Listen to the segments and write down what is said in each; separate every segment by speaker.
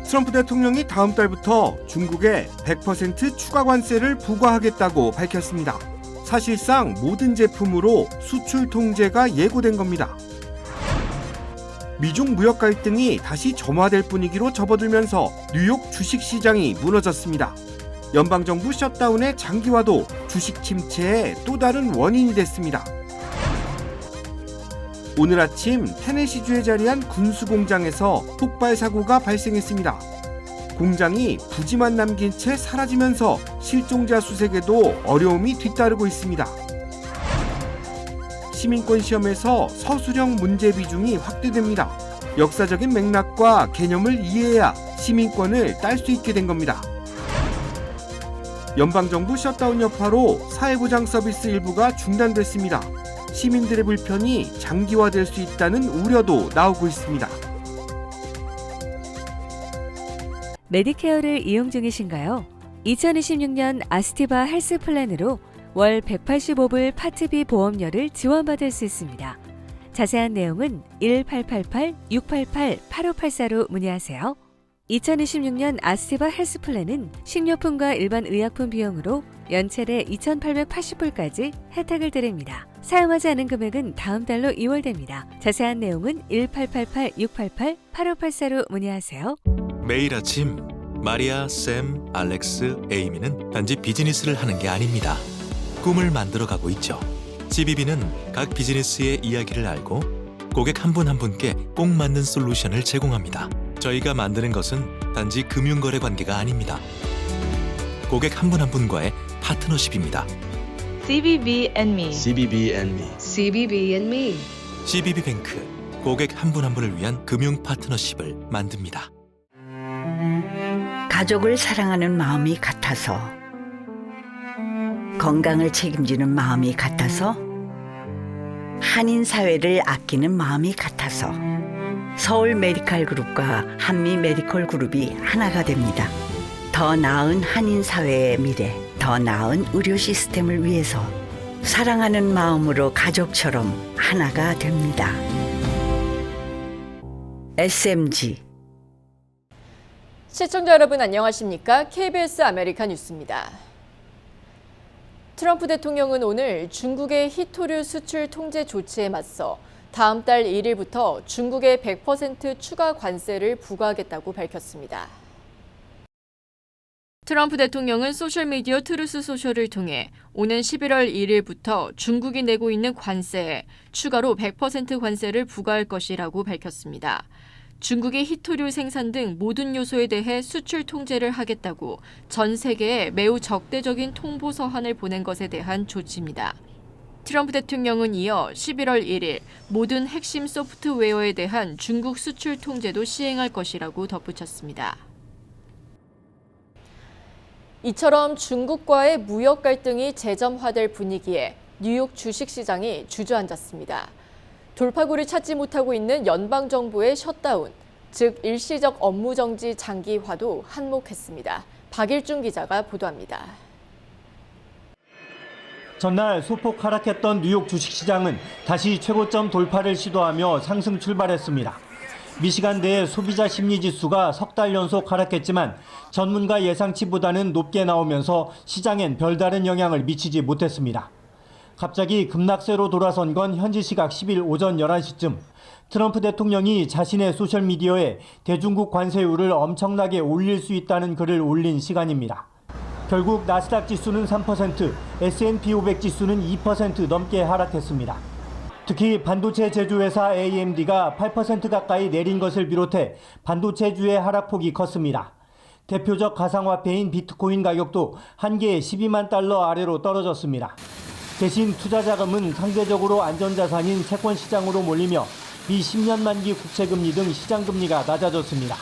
Speaker 1: 트럼프 대통령이 다음 달부터 중국에 100% 추가 관세를 부과하겠다고 밝혔습니다. 사실상 모든 제품으로 수출 통제가 예고된 겁니다. 미중 무역 갈등이 다시 점화될 분위기로 접어들면서 뉴욕 주식시장이 무너졌습니다. 연방정부 셧다운의 장기화도 주식 침체의 또 다른 원인이 됐습니다. 오늘 아침 테네시주에 자리한 군수공장에서 폭발 사고가 발생했습니다. 공장이 부지만 남긴 채 사라지면서 실종자 수색에도 어려움이 뒤따르고 있습니다. 시민권 시험에서 서술형 문제 비중이 확대됩니다. 역사적인 맥락과 개념을 이해해야 시민권을 딸 수 있게 된 겁니다. 연방정부 셧다운 여파로 사회보장 서비스 일부가 중단됐습니다. 시민들의 불편이 장기화될 수 있다는 우려도 나오고 있습니다.
Speaker 2: 메디케어를 이용 중이신가요? 2026년 아스티바 헬스 플랜으로 월 185불 파트비 보험료를 지원받을 수 있습니다. 자세한 내용은 1888-688-8584로 문의하세요. 2026년 아스티바 헬스 플랜은 식료품과 일반 의약품 비용으로 연체례 2,880불까지 혜택을 드립니다. 사용하지 않은 금액은 다음 달로 2월됩니다. 자세한 내용은 1888-688-8584로 문의하세요.
Speaker 3: 매일 아침 마리아, 샘, 알렉스, 에이미는 단지 비즈니스를 하는 게 아닙니다. 꿈을 만들어가고 있죠. GBB는 각 비즈니스의 이야기를 알고 고객 한 분 한 분께 꼭 맞는 솔루션을 제공합니다. 저희가 만드는 것은 단지 금융거래 관계가 아닙니다. 고객 한 분 한 분과의 파트너십입니다.
Speaker 4: CBB and me.
Speaker 5: CBB and me.
Speaker 4: CBB and me.
Speaker 3: CBB뱅크, 고객 한 분 한 분을 위한 금융 파트너십을 만듭니다.
Speaker 6: 가족을 사랑하는 마음이 같아서, 건강을 책임지는 마음이 같아서, 한인 사회를 아끼는 마음이 같아서 서울 메디칼 그룹과 한미 메디컬 그룹이 하나가 됩니다. 더 나은 한인 사회의 미래, 더 나은 의료 시스템을 위해서 사랑하는 마음으로 가족처럼 하나가 됩니다. SMG.
Speaker 7: 시청자 여러분 안녕하십니까? KBS 아메리카 뉴스입니다. 트럼프 대통령은 오늘 중국의 히토류 수출 통제 조치에 맞서 다음 달 1일부터 중국에 100% 추가 관세를 부과하겠다고 밝혔습니다. 트럼프 대통령은 소셜미디어 트루스 소셜을 통해 오는 11월 1일부터 중국이 내고 있는 관세에 추가로 100% 관세를 부과할 것이라고 밝혔습니다. 중국의 히토류 생산 등 모든 요소에 대해 수출 통제를 하겠다고 전 세계에 매우 적대적인 통보 서한을 보낸 것에 대한 조치입니다. 트럼프 대통령은 이어 11월 1일 모든 핵심 소프트웨어에 대한 중국 수출 통제도 시행할 것이라고 덧붙였습니다. 이처럼 중국과의 무역 갈등이 재점화될 분위기에 뉴욕 주식시장이 주저앉았습니다. 돌파구를 찾지 못하고 있는 연방정부의 셧다운, 즉 일시적 업무정지 장기화도 한몫했습니다. 박일중 기자가 보도합니다.
Speaker 8: 전날 소폭 하락했던 뉴욕 주식시장은 다시 최고점 돌파를 시도하며 상승 출발했습니다. 미시간대의 소비자 심리지수가 석 달 연속 하락했지만 전문가 예상치보다는 높게 나오면서 시장엔 별다른 영향을 미치지 못했습니다. 갑자기 급락세로 돌아선 건 현지 시각 10일 오전 11시쯤 트럼프 대통령이 자신의 소셜미디어에 대중국 관세율을 엄청나게 올릴 수 있다는 글을 올린 시간입니다. 결국 나스닥 지수는 3%, S&P 500 지수는 2% 넘게 하락했습니다. 특히 반도체 제조회사 AMD가 8% 가까이 내린 것을 비롯해 반도체주의 하락폭이 컸습니다. 대표적 가상화폐인 비트코인 가격도 한 개에 12만 달러 아래로 떨어졌습니다. 대신 투자 자금은 상대적으로 안전자산인 채권 시장으로 몰리며 미 10년 만기 국채금리 등 시장금리가 낮아졌습니다.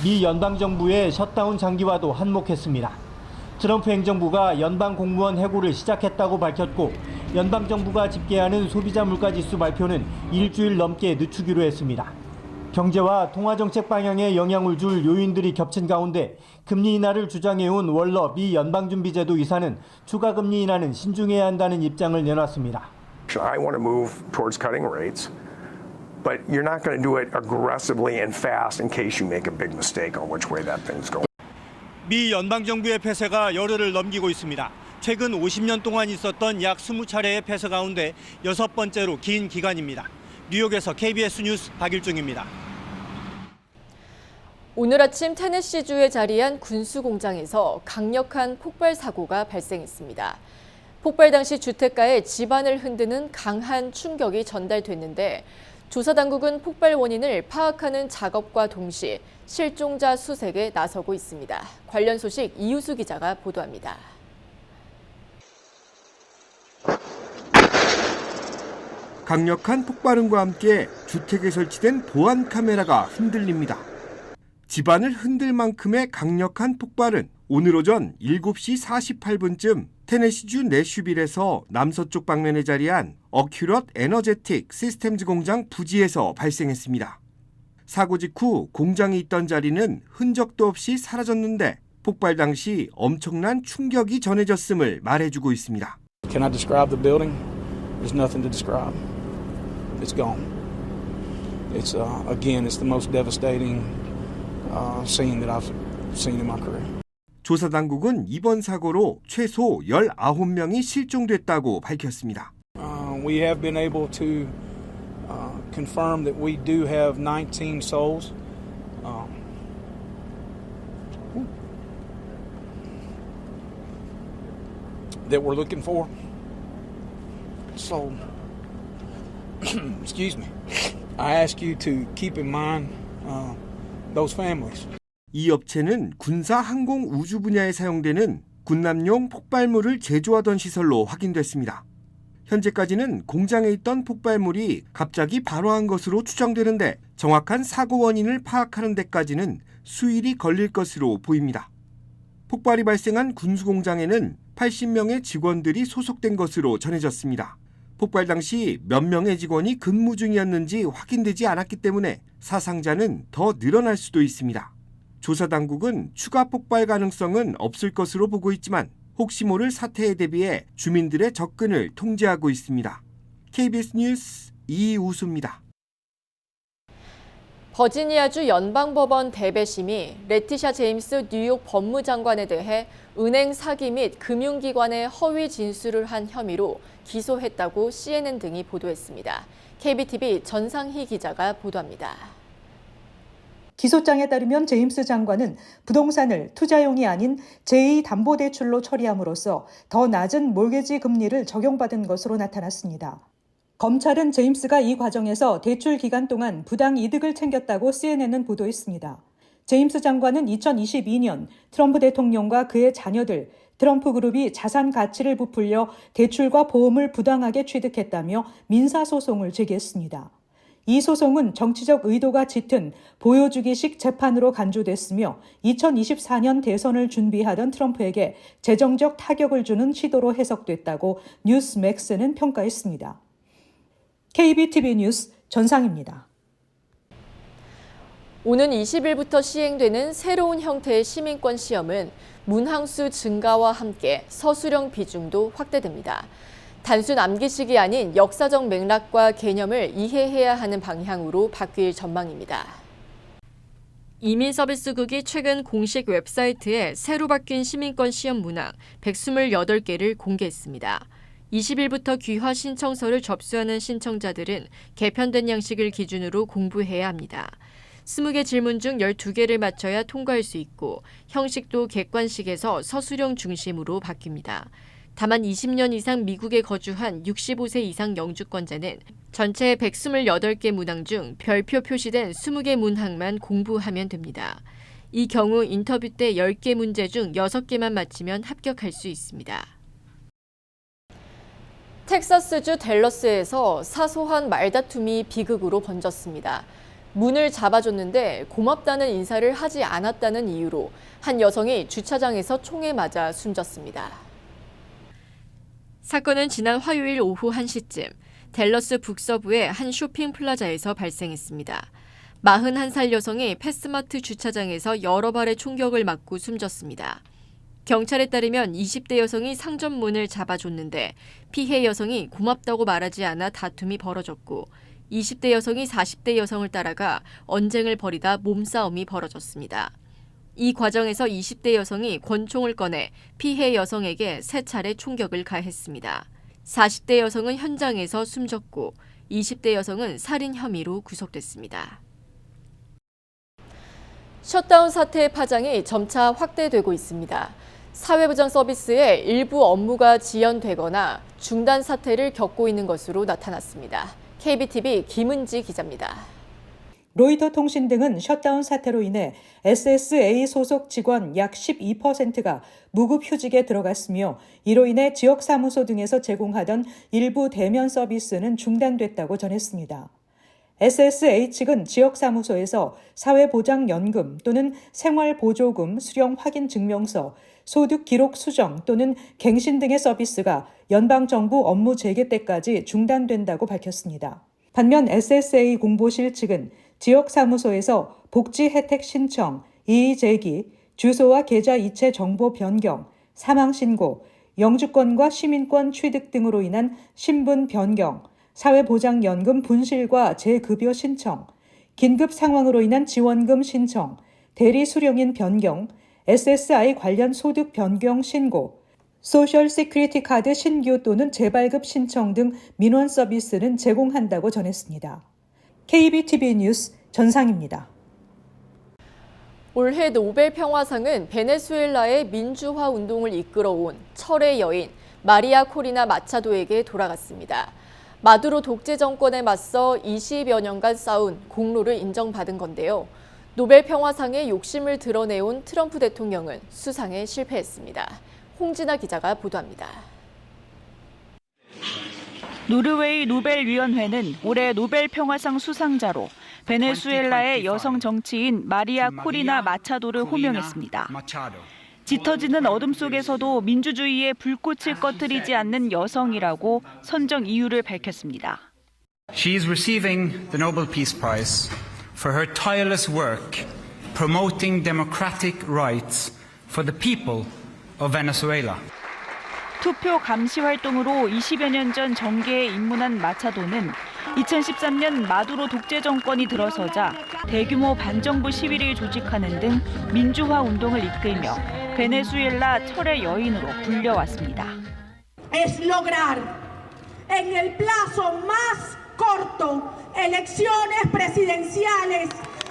Speaker 8: 미 연방정부의 셧다운 장기화도 한몫했습니다. 트럼프 행정부가 연방 공무원 해고를 시작했다고 밝혔고 연방정부가 집계하는 소비자 물가지수 발표는 일주일 넘게 늦추기로 했습니다. 경제와 통화정책 방향에 영향을 줄 요인들이 겹친 가운데 금리 인하를 주장해온 월러 미 연방준비제도 이사는 추가 금리 인하는 신중해야 한다는 입장을 내놨습니다.
Speaker 9: I want to move towards cutting rates,
Speaker 5: but you're not going to do it aggressively and fast in case you make a big mistake on which way that thing's going.
Speaker 8: 미 연방정부의 폐쇄가 열흘을 넘기고 있습니다. 최근 50년 동안 있었던 약 20차례의 폐쇄 가운데 6번째로 긴 기간입니다. 뉴욕에서 KBS 뉴스 박일중입니다.
Speaker 7: 오늘 아침 테네시주에 자리한 군수공장에서 강력한 폭발 사고가 발생했습니다. 폭발 당시 주택가에 집안을 흔드는 강한 충격이 전달됐는데 조사당국은 폭발 원인을 파악하는 작업과 동시에 실종자 수색에 나서고 있습니다. 관련 소식 이유수 기자가 보도합니다.
Speaker 1: 강력한 폭발음과 함께 주택에 설치된 보안 카메라가 흔들립니다. 집안을 흔들 만큼의 강력한 폭발은 오늘 오전 7시 48분쯤 테네시주 내슈빌에서 남서쪽 방면에 자리한 어큐럿 에너제틱 시스템즈 공장 부지에서 발생했습니다. 사고 직후 공장이 있던 자리는 흔적도 없이 사라졌는데 폭발 당시 엄청난 충격이 전해졌음을 말해주고 있습니다.
Speaker 9: Can I describe the building? There's nothing to describe. It's gone. It's again, it's the most devastating scene that I've seen in my career.
Speaker 1: 조사 당국은 이번 사고로 최소 19명이 실종됐다고 밝혔습니다.
Speaker 9: We have been able to confirm that we do have 19 souls. That we're looking for. So, excuse me. I ask you to keep in mind those families.
Speaker 1: 이 업체는 군사 항공 우주 분야에 사용되는 군남용 폭발물을 제조하던 시설로 확인됐습니다. 현재까지는 공장에 있던 폭발물이 갑자기 발화한 것으로 추정되는데 정확한 사고 원인을 파악하는 데까지는 수일이 걸릴 것으로 보입니다. 폭발이 발생한 군수공장에는 80명의 직원들이 소속된 것으로 전해졌습니다. 폭발 당시 몇 명의 직원이 근무 중이었는지 확인되지 않았기 때문에 사상자는 더 늘어날 수도 있습니다. 조사 당국은 추가 폭발 가능성은 없을 것으로 보고 있지만 혹시 모를 사태에 대비해 주민들의 접근을 통제하고 있습니다. KBS 뉴스 이우수입니다.
Speaker 7: 버지니아주 연방법원 대배심이 레티샤 제임스 뉴욕 법무장관에 대해 은행 사기 및 금융기관에 허위 진술을 한 혐의로 기소했다고 CNN 등이 보도했습니다. KBTV 전상희 기자가 보도합니다.
Speaker 10: 기소장에 따르면 제임스 장관은 부동산을 투자용이 아닌 제2담보대출로 처리함으로써 더 낮은 몰개지 금리를 적용받은 것으로 나타났습니다. 검찰은 제임스가 이 과정에서 대출 기간 동안 부당 이득을 챙겼다고 CNN은 보도했습니다. 제임스 장관은 2022년 트럼프 대통령과 그의 자녀들, 트럼프 그룹이 자산 가치를 부풀려 대출과 보험을 부당하게 취득했다며 민사소송을 제기했습니다. 이 소송은 정치적 의도가 짙은 보여주기식 재판으로 간주됐으며 2024년 대선을 준비하던 트럼프에게 재정적 타격을 주는 시도로 해석됐다고 뉴스맥스는 평가했습니다. KBTV 뉴스 전상입니다.
Speaker 7: 오는 20일부터 시행되는 새로운 형태의 시민권 시험은 문항수 증가와 함께 서술형 비중도 확대됩니다. 단순 암기식이 아닌 역사적 맥락과 개념을 이해해야 하는 방향으로 바뀔 전망입니다. 이민서비스국이 최근 공식 웹사이트에 새로 바뀐 시민권 시험 문항 128개를 공개했습니다. 20일부터 귀화 신청서를 접수하는 신청자들은 개편된 양식을 기준으로 공부해야 합니다. 20개 질문 중 12개를 맞춰야 통과할 수 있고 형식도 객관식에서 서술형 중심으로 바뀝니다. 다만 20년 이상 미국에 거주한 65세 이상 영주권자는 전체 128개 문항 중 별표 표시된 20개 문항만 공부하면 됩니다. 이 경우 인터뷰 때 10개 문제 중 6개만 맞히면 합격할 수 있습니다. 텍사스주 댈러스에서 사소한 말다툼이 비극으로 번졌습니다. 문을 잡아줬는데 고맙다는 인사를 하지 않았다는 이유로 한 여성이 주차장에서 총에 맞아 숨졌습니다. 사건은 지난 화요일 오후 1시쯤 댈러스 북서부의 한 쇼핑 플라자에서 발생했습니다. 41살 여성이 패스마트 주차장에서 여러 발의 총격을 맞고 숨졌습니다. 경찰에 따르면 20대 여성이 상점 문을 잡아줬는데 피해 여성이 고맙다고 말하지 않아 다툼이 벌어졌고 20대 여성이 40대 여성을 따라가 언쟁을 벌이다 몸싸움이 벌어졌습니다. 이 과정에서 20대 여성이 권총을 꺼내 피해 여성에게 3차례 총격을 가했습니다. 40대 여성은 현장에서 숨졌고 20대 여성은 살인 혐의로 구속됐습니다. 셧다운 사태의 파장이 점차 확대되고 있습니다. 사회보장 서비스의 일부 업무가 지연되거나 중단 사태를 겪고 있는 것으로 나타났습니다. KBTV 김은지 기자입니다.
Speaker 10: 로이터 통신 등은 셧다운 사태로 인해 SSA 소속 직원 약 12%가 무급 휴직에 들어갔으며 이로 인해 지역사무소 등에서 제공하던 일부 대면 서비스는 중단됐다고 전했습니다. SSA 측은 지역사무소에서 사회보장연금 또는 생활보조금 수령 확인 증명서, 소득 기록 수정 또는 갱신 등의 서비스가 연방정부 업무 재개 때까지 중단된다고 밝혔습니다. 반면 SSA 공보실 측은 지역사무소에서 복지 혜택 신청, 이의 제기, 주소와 계좌 이체 정보 변경, 사망 신고, 영주권과 시민권 취득 등으로 인한 신분 변경, 사회보장연금 분실과 재급여 신청, 긴급 상황으로 인한 지원금 신청, 대리 수령인 변경, SSI 관련 소득 변경 신고, 소셜 시큐리티 카드 신규 또는 재발급 신청 등 민원 서비스는 제공한다고 전했습니다. KBTV 뉴스 전상입니다.
Speaker 7: 올해 노벨 평화상은 베네수엘라의 민주화 운동을 이끌어온 철의 여인 마리아 코리나 마차도에게 돌아갔습니다. 마두로 독재 정권에 맞서 20여 년간 싸운 공로를 인정받은 건데요. 노벨 평화상의 욕심을 드러내온 트럼프 대통령은 수상에 실패했습니다. 홍진아 기자가 보도합니다.
Speaker 11: 노르웨이 노벨위원회는 올해 노벨 평화상 수상자로 베네수엘라의 여성 정치인 마리아 코리나 마차도를 호명했습니다. 짙어지는 어둠 속에서도 민주주의의 불꽃을 꺼뜨리지 않는 여성이라고 선정 이유를 밝혔습니다.
Speaker 12: She is receiving the Nobel Peace Prize for her tireless work promoting democratic rights for the people of Venezuela.
Speaker 11: 투표 감시 활동으로 20여 년 전 정계에 입문한 마차도는 2013년 마두로 독재 정권이 들어서자 대규모 반정부 시위를 조직하는 등 민주화 운동을 이끌며 베네수엘라 철의 여인으로 불려왔습니다.
Speaker 13: Es lograr en el plazo más corto elecciones presidenciales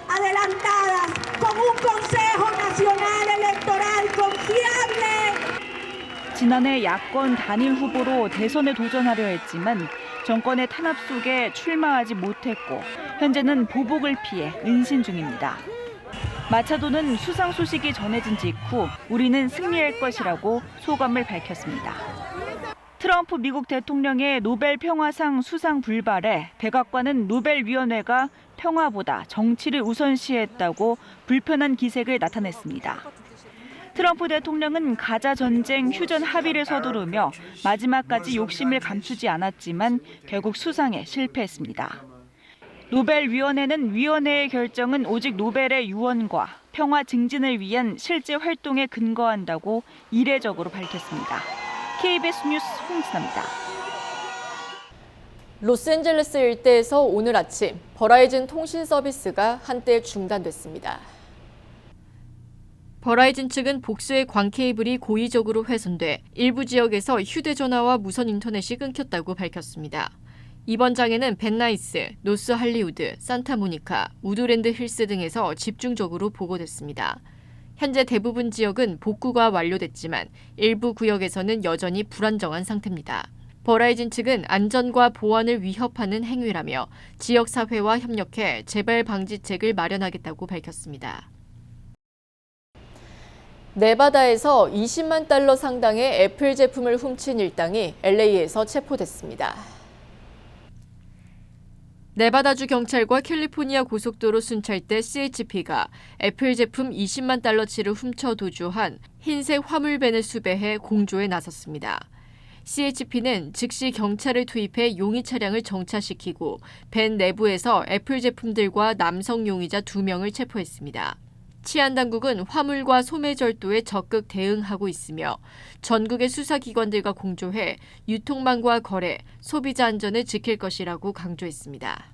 Speaker 13: adelantadas con un Consejo Nacional Electoral confiable.
Speaker 11: 지난해 야권 단일 후보로 대선에 도전하려 했지만 정권의 탄압 속에 출마하지 못했고 현재는 보복을 피해 은신 중입니다. 마차도는 수상 소식이 전해진 직후 우리는 승리할 것이라고 소감을 밝혔습니다. 트럼프 미국 대통령의 노벨 평화상 수상 불발에 백악관은 노벨위원회가 평화보다 정치를 우선시했다고 불편한 기색을 나타냈습니다. 트럼프 대통령은 가자 전쟁 휴전 합의를 서두르며 마지막까지 욕심을 감추지 않았지만 결국 수상에 실패했습니다. 노벨위원회는 위원회의 결정은 오직 노벨의 유언과 평화 증진을 위한 실제 활동에 근거한다고 이례적으로 밝혔습니다. KBS 뉴스 홍진아입니다.
Speaker 7: 로스앤젤레스 일대에서 오늘 아침 버라이즌 통신 서비스가 한때 중단됐습니다. 버라이즌 측은 복수의 광 케이블이 고의적으로 훼손돼 일부 지역에서 휴대전화와 무선 인터넷이 끊겼다고 밝혔습니다. 이번 장애는 벤나이스, 노스 할리우드, 산타모니카, 우드랜드 힐스 등에서 집중적으로 보고됐습니다. 현재 대부분 지역은 복구가 완료됐지만 일부 구역에서는 여전히 불안정한 상태입니다. 버라이즌 측은 안전과 보안을 위협하는 행위라며 지역사회와 협력해 재발 방지책을 마련하겠다고 밝혔습니다. 네바다에서 20만 달러 상당의 애플 제품을 훔친 일당이 LA에서 체포됐습니다. 네바다주 경찰과 캘리포니아 고속도로 순찰대 CHP가 애플 제품 20만 달러치를 훔쳐 도주한 흰색 화물밴을 수배해 공조에 나섰습니다. CHP는 즉시 경찰을 투입해 용의 차량을 정차시키고 밴 내부에서 애플 제품들과 남성 용의자 2명을 체포했습니다. 치안당국은 화물과 소매절도에 적극 대응하고 있으며 전국의 수사기관들과 공조해 유통망과 거래, 소비자 안전을 지킬 것이라고 강조했습니다.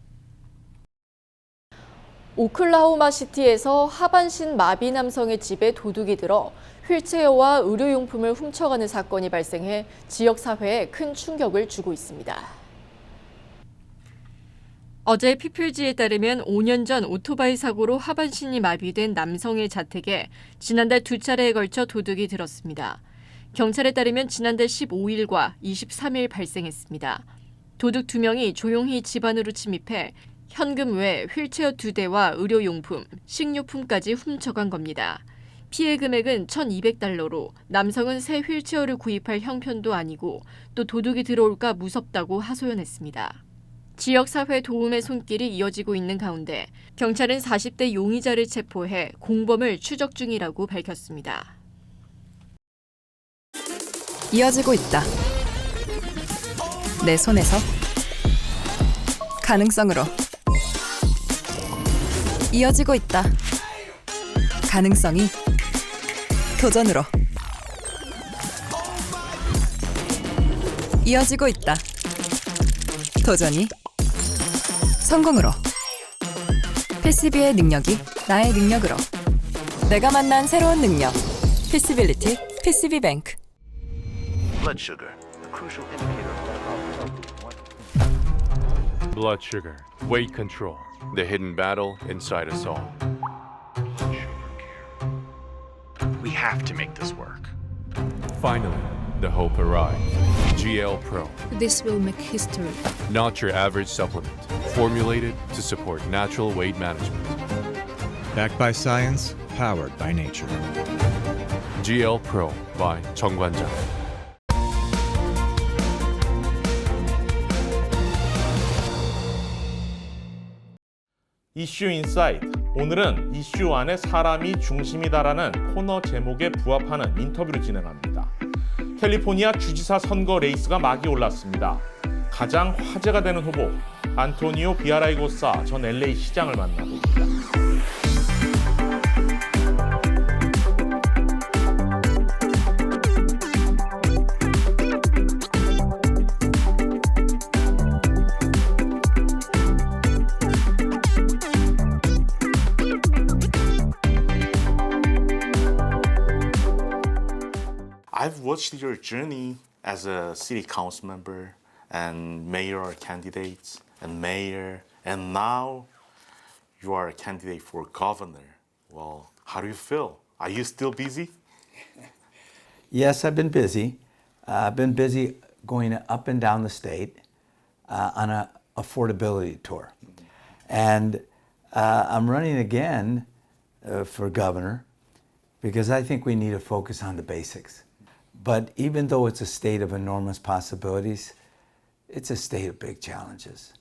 Speaker 7: 오클라호마 시티에서 하반신 마비 남성의 집에 도둑이 들어 휠체어와 의료용품을 훔쳐가는 사건이 발생해 지역 사회에 큰 충격을 주고 있습니다. 어제 피플지에 따르면 5년 전 오토바이 사고로 하반신이 마비된 남성의 자택에 지난달 2차례에 걸쳐 도둑이 들었습니다. 경찰에 따르면 지난달 15일과 23일 발생했습니다. 도둑 2명이 조용히 집 안으로 침입해 현금 외 휠체어 2대와 의료용품, 식료품까지 훔쳐간 겁니다. 피해 금액은 $1,200로 남성은 새 휠체어를 구입할 형편도 아니고 또 도둑이 들어올까 무섭다고 하소연했습니다. 지역사회 도움의 손길이 이어지고 있는 가운데 경찰은 40대 용의자를 체포해 공범을 추적 중이라고 밝혔습니다.
Speaker 14: 이어지고 있다. 내 손에서 가능성으로 이어지고 있다. 가능성이 도전으로 이어지고 있다. 도전이 성공으로. 피시비의 능력이 나의 능력으로. 내가 만난 새로운 능력. 피시빌리티 피시비뱅크.
Speaker 15: Blood sugar, a crucial indicator of
Speaker 16: Blood sugar, weight control, the hidden battle inside us all.
Speaker 15: We have to make this work.
Speaker 16: Finally, the hope arrives. GL Pro,
Speaker 17: This will make history.
Speaker 16: not your average supplement, formulated to support natural weight management.
Speaker 18: Backed by science, powered by nature.
Speaker 16: GL Pro by 정관장.
Speaker 19: 이슈 인사이트. 오늘은 이슈 안에 사람이 중심이다라는 코너 제목에 부합하는 인터뷰를 진행합니다. 캘리포니아 주지사 선거 레이스가 막이 올랐습니다. 가장 화제가 되는 후보 안토니오 비아라이고사 전 LA 시장을 만나봅니다.
Speaker 20: I've watched your journey as a city council member and mayoral candidates and mayor, and now you are a candidate for governor. Well, how do you feel? Are you still busy?
Speaker 21: Yes, I've been busy. I've been busy going up and down the state on an affordability tour. And I'm running again for governor because I think we need to focus on the basics. But even though it's a state of enormous possibilities, it's a state of big challenges.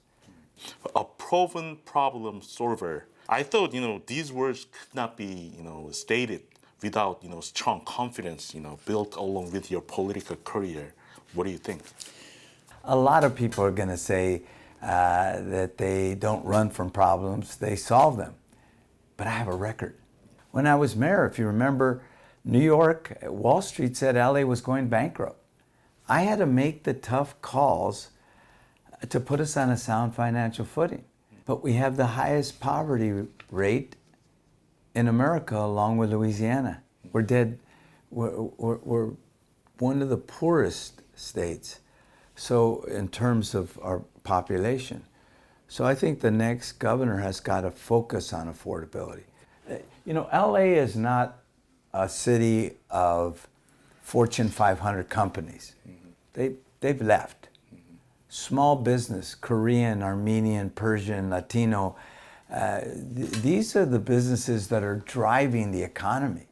Speaker 20: A proven problem solver. I thought, these words could not be, stated without, strong confidence, built along with your political career. What do you think?
Speaker 21: A lot of people are going to say that they don't run from problems, they solve them. But I have a record. When I was mayor, if you remember, New York, Wall Street said LA was going bankrupt. I had to make the tough calls to put us on a sound financial footing. But we have the highest poverty rate in America, along with Louisiana. We're one of the poorest states. So in terms of our population. So I think the next governor has got to focus on affordability. LA is not a city of Fortune 500 companies. They've left. Small business, Korean, Armenian, Persian, Latino, these are the businesses that are driving the economy.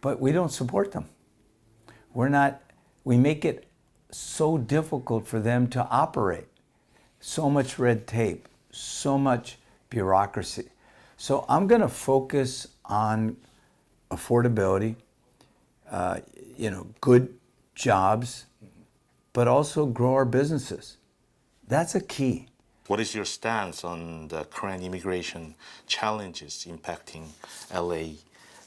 Speaker 21: But we don't support them. We make it so difficult for them to operate. So much red tape, so much bureaucracy. So I'm going to focus on affordability, good jobs, but also grow our businesses. That's a key.
Speaker 20: What is your stance on the current immigration challenges impacting LA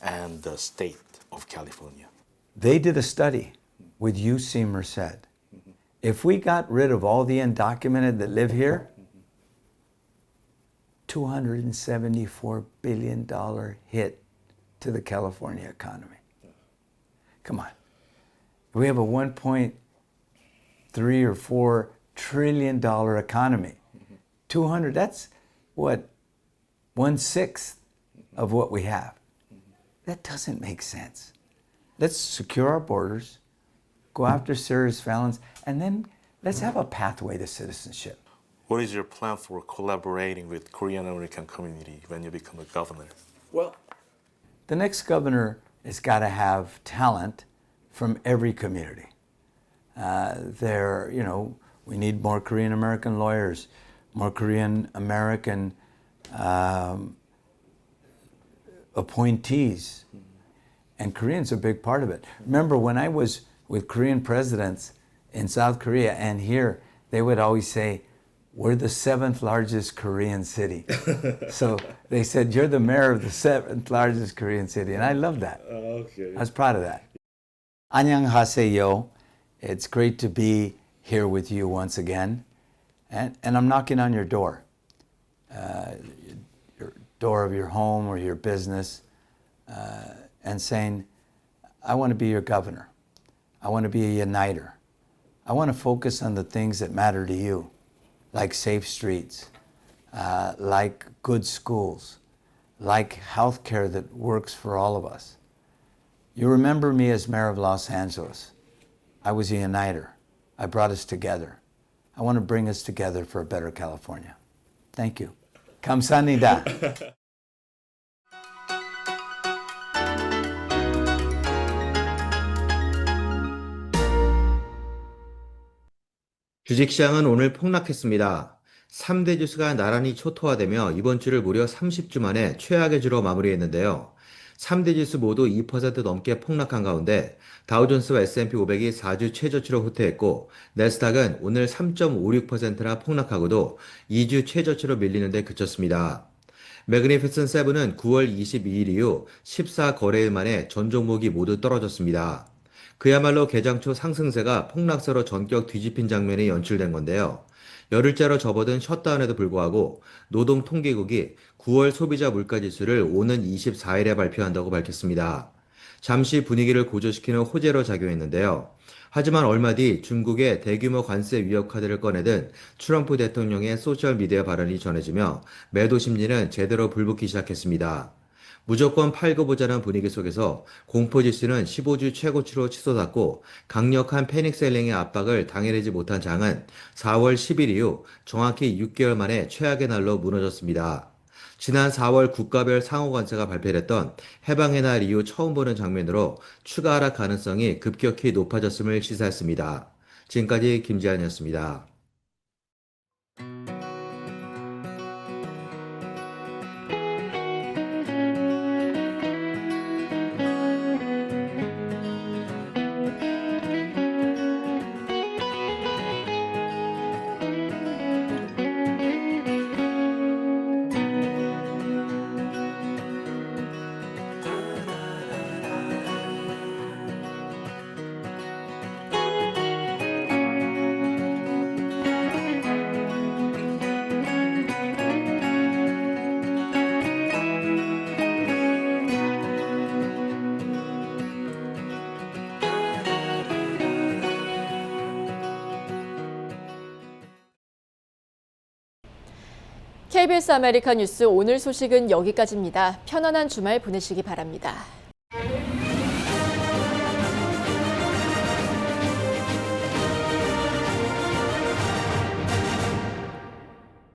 Speaker 20: and the state of California?
Speaker 21: They did a study with UC Merced. If we got rid of all the undocumented that live here, $274 billion hit to the California economy. Come on. We have a 1.3 or 4 trillion dollar economy. 200, that's what, 1/6 of what we have. That doesn't make sense. Let's secure our borders, go after serious felons, and then let's have a pathway to citizenship.
Speaker 20: What is your plan for collaborating with Korean American community when you become a governor?
Speaker 21: Well, the next governor has got to have talent from every community. We need more Korean American lawyers, more Korean American appointees. And Koreans are a big part of it. Remember when I was with Korean presidents in South Korea and here, they would always say, we're the 7th largest Korean city. So they said, you're the mayor of the 7th largest Korean city. And I love that.
Speaker 19: Okay.
Speaker 21: I was proud of that. 안녕하세요. It's great to be here with you once again. And I'm knocking on your door. Your door of your home or your business. And saying, I want to be your governor. I want to be a uniter. I want to focus on the things that matter to you, like safe streets, like good schools, like health care that works for all of us. You remember me as mayor of Los Angeles. I was a uniter. I brought us together. I want to bring us together for a better California. Thank you. 감사합니다.
Speaker 17: 주식시장은 오늘 폭락했습니다. 3대 지수가 나란히 초토화되며 이번 주를 무려 30주 만에 최악의 주로 마무리했는데요. 3대 지수 모두 2% 넘게 폭락한 가운데 다우존스와 S&P 500이 4주 최저치로 후퇴했고 내스닥은 오늘 3.56%나 폭락하고도 2주 최저치로 밀리는 데 그쳤습니다. 매그니피슨 세븐은 9월 22일 이후 14거래일 만에 전 종목이 모두 떨어졌습니다. 그야말로 개장 초 상승세가 폭락세로 전격 뒤집힌 장면이 연출된 건데요. 열흘째로 접어든 셧다운에도 불구하고 노동통계국이 9월 소비자 물가지수를 오는 24일에 발표한다고 밝혔습니다. 잠시 분위기를 고조시키는 호재로 작용했는데요. 하지만 얼마 뒤 중국의 대규모 관세 위협 카드를 꺼내든 트럼프 대통령의 소셜미디어 발언이 전해지며 매도 심리는 제대로 불붙기 시작했습니다. 무조건 팔고 보자는 분위기 속에서 공포지수는 15주 최고치로 치솟았고 강력한 패닉셀링의 압박을 당해내지 못한 장은 4월 10일 이후 정확히 6개월 만에 최악의 날로 무너졌습니다. 지난 4월 국가별 상호관세가 발표됐던 해방의 날 이후 처음 보는 장면으로 추가 하락 가능성이 급격히 높아졌음을 시사했습니다. 지금까지 김지한이었습니다.
Speaker 7: KBS 아메리카 뉴스 오늘 소식은 여기까지입니다. 편안한 주말 보내시기 바랍니다.